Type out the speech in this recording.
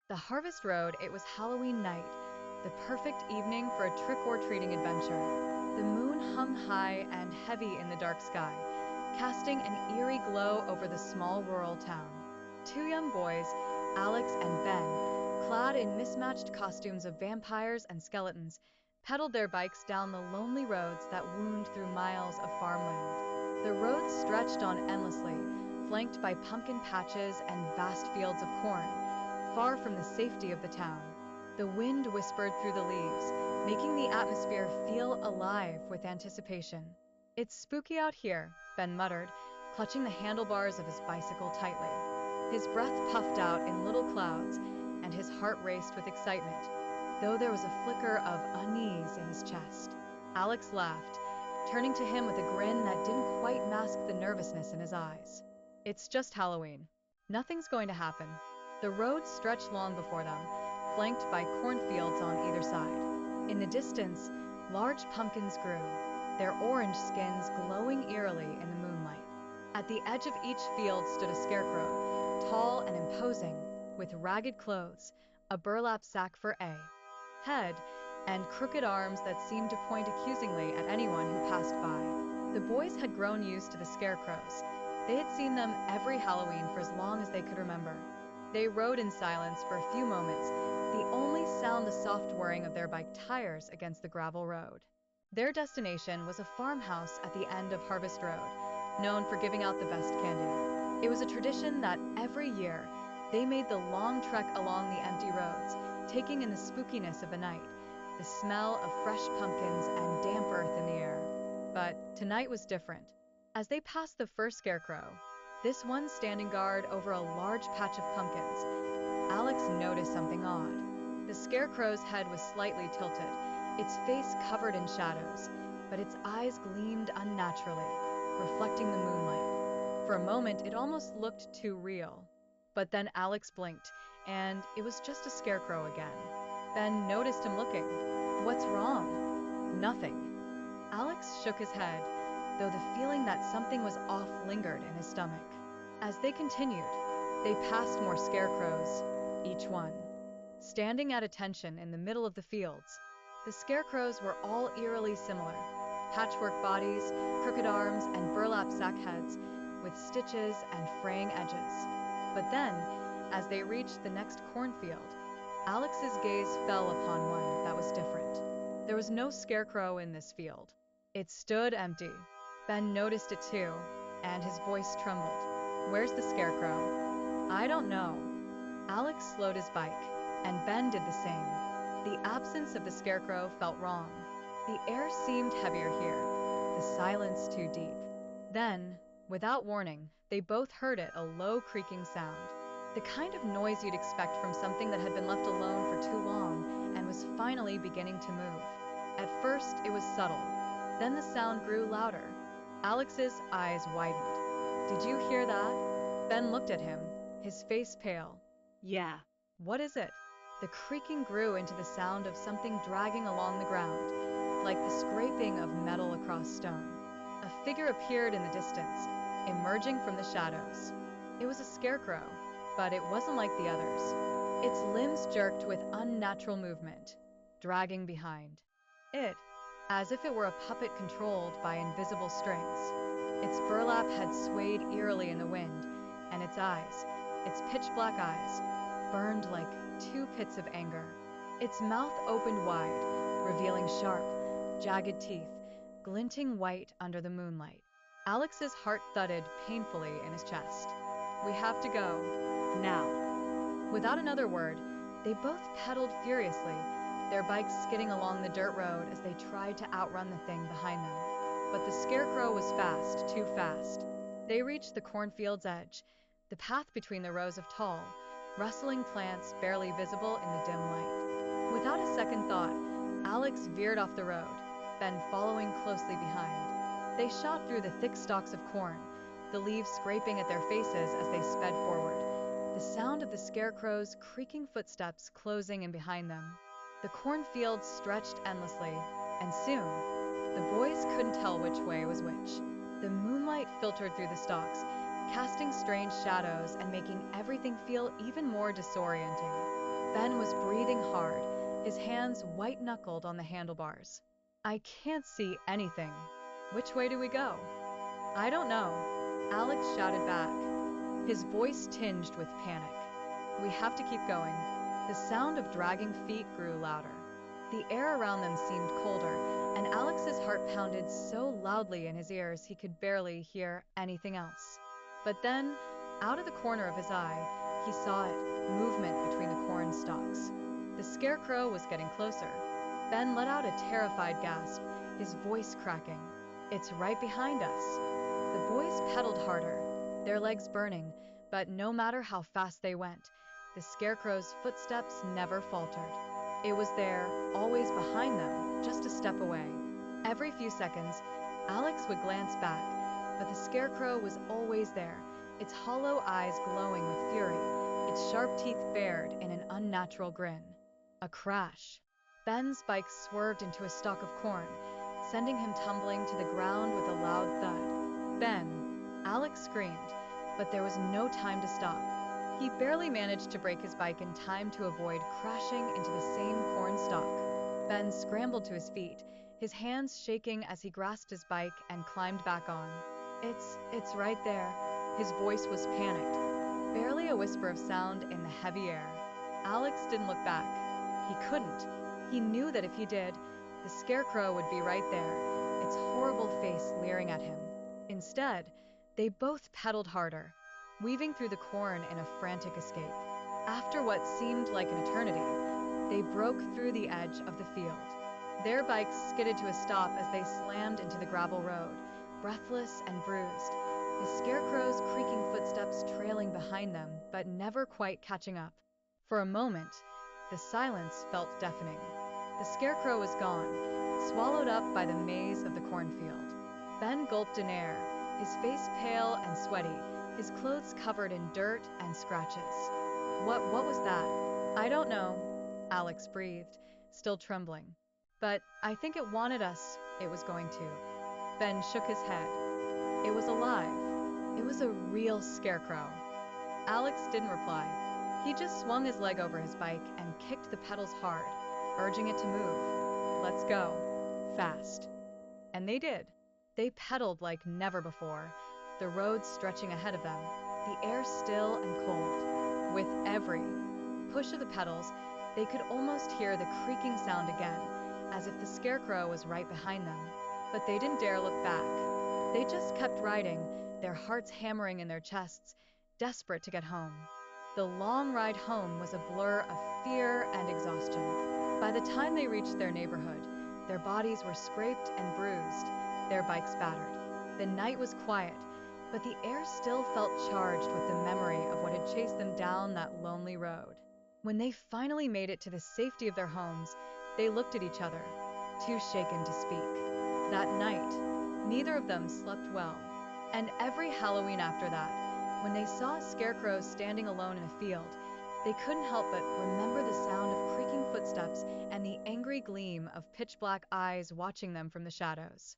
The Harvest Road, it was Halloween night, the perfect evening for a trick-or-treating adventure. The moon hung high and heavy in the dark sky, casting an eerie glow over the small rural town. Two young boys, Alex and Ben, clad in mismatched costumes of vampires and skeletons, pedaled their bikes down the lonely roads that wound through miles of farmland. The roads stretched on endlessly, flanked by pumpkin patches and vast fields of corn, far from the safety of the town. The wind whispered through the leaves, making the atmosphere feel alive with anticipation. "It's spooky out here," Ben muttered, clutching the handlebars of his bicycle tightly. His breath puffed out in little clouds, and his heart raced with excitement, though there was a flicker of unease in his chest. Alex laughed, turning to him with a grin that didn't quite mask the nervousness in his eyes. "It's just Halloween. Nothing's going to happen." The road stretched long before them, flanked by cornfields on either side. In the distance, large pumpkins grew, their orange skins glowing eerily in the moonlight. At the edge of each field stood a scarecrow, tall and imposing, with ragged clothes, a burlap sack for a head, and crooked arms that seemed to point accusingly at anyone who passed by. The boys had grown used to the scarecrows. They had seen them every Halloween for as long as they could remember. They rode in silence for a few moments, the only sound the soft whirring of their bike tires against the gravel road. Their destination was a farmhouse at the end of Harvest Road, known for giving out the best candy. It was a tradition that every year they made the long trek along the empty roads, taking in the spookiness of the night, the smell of fresh pumpkins and damp earth in the air. But tonight was different. As they passed the first scarecrow, this one standing guard over a large patch of pumpkins, Alex noticed something odd. The scarecrow's head was slightly tilted, its face covered in shadows, but its eyes gleamed unnaturally, reflecting the moonlight. For a moment, it almost looked too real. But then Alex blinked, and it was just a scarecrow again. Ben noticed him looking. "What's wrong?" "Nothing." Alex shook his head, though the feeling that something was off lingered in his stomach. As they continued, they passed more scarecrows, each one standing at attention in the middle of the fields. The scarecrows were all eerily similar, patchwork bodies, crooked arms, and burlap sack heads, with stitches and fraying edges. But then, as they reached the next cornfield, Alex's gaze fell upon one that was different. There was no scarecrow in this field. It stood empty. Ben noticed it too, and his voice trembled. "Where's the scarecrow?" "I don't know." Alex slowed his bike, and Ben did the same. The absence of the scarecrow felt wrong. The air seemed heavier here, the silence too deep. Then, without warning, they both heard it, a low creaking sound. The kind of noise you'd expect from something that had been left alone for too long and was finally beginning to move. At first, it was subtle. Then the sound grew louder. Alex's eyes widened. "Did you hear that?" Ben looked at him, his face pale. Yeah. "What is it?" The creaking grew into the sound of something dragging along the ground, like the scraping of metal across stone. A figure appeared in the distance, emerging from the shadows. It was a scarecrow, but it wasn't like the others. Its limbs jerked with unnatural movement, dragging behind it, as if it were a puppet controlled by invisible strings. Its burlap had swayed eerily in the wind, and its eyes, its pitch-black eyes, burned like two pits of anger. Its mouth opened wide, revealing sharp, jagged teeth, glinting white under the moonlight. Alex's heart thudded painfully in his chest. "We have to go. Now." Without another word, they both pedaled furiously, their bikes skidding along the dirt road as they tried to outrun the thing behind them. But the scarecrow was fast, too fast. They reached the cornfield's edge, the path between the rows of tall, rustling plants barely visible in the dim light. Without a second thought, Alex veered off the road, Ben following closely behind. They shot through the thick stalks of corn, the leaves scraping at their faces as they sped forward, the sound of the scarecrow's creaking footsteps closing in behind them. The cornfields stretched endlessly, and soon, the boys couldn't tell which way was which. The moonlight filtered through the stalks, casting strange shadows and making everything feel even more disorienting. Ben was breathing hard, his hands white-knuckled on the handlebars. I can't see anything. Which way do we go? I don't know, Alex shouted back, his voice tinged with panic. We have to keep going. The sound of dragging feet grew louder. The air around them seemed colder, and Alex's heart pounded so loudly in his ears he could barely hear anything else. But then, out of the corner of his eye, he saw it, movement between the corn stalks. The scarecrow was getting closer. Ben let out a terrified gasp, his voice cracking. It's right behind us. The boys pedaled harder, their legs burning, but no matter how fast they went, the scarecrow's footsteps never faltered. It was there, always behind them, just a step away. Every few seconds, Alex would glance back, but the scarecrow was always there, its hollow eyes glowing with fury, its sharp teeth bared in an unnatural grin. A crash. Ben's bike swerved into a stalk of corn, sending him tumbling to the ground with a loud thud. Ben! Alex screamed, but there was no time to stop. He barely managed to brake his bike in time to avoid crashing into the same corn stalk. Ben scrambled to his feet, his hands shaking as he grasped his bike and climbed back on. It's right there. His voice was panicked, barely a whisper of sound in the heavy air. Alex didn't look back. He couldn't. He knew that if he did, the scarecrow would be right there, its horrible face leering at him. Instead, they both pedaled harder, weaving through the corn in a frantic escape. After what seemed like an eternity, they broke through the edge of the field. Their bikes skidded to a stop as they slammed into the gravel road, breathless and bruised, the scarecrow's creaking footsteps trailing behind them but never quite catching up. For a moment, the silence felt deafening. The scarecrow was gone, swallowed up by the maze of the cornfield. Ben gulped in air, his face pale and sweaty, his clothes covered in dirt and scratches. What was that? I don't know, Alex breathed, still trembling. But I think it wanted us, it was going to. Ben shook his head. It was alive. It was a real scarecrow. Alex didn't reply. He just swung his leg over his bike and kicked the pedals hard, urging it to move. Let's go. Fast. And they did. They pedaled like never before, the road stretching ahead of them, the air still and cold. With every push of the pedals, they could almost hear the creaking sound again, as if the scarecrow was right behind them. But they didn't dare look back. They just kept riding, their hearts hammering in their chests, desperate to get home. The long ride home was a blur of fear and exhaustion. By the time they reached their neighborhood, their bodies were scraped and bruised, their bikes battered. The night was quiet, but the air still felt charged with the memory of what had chased them down that lonely road. When they finally made it to the safety of their homes, they looked at each other, too shaken to speak. That night, neither of them slept well, and every Halloween after that, when they saw a scarecrow standing alone in a field, they couldn't help but remember the sound of creaking footsteps and the angry gleam of pitch-black eyes watching them from the shadows.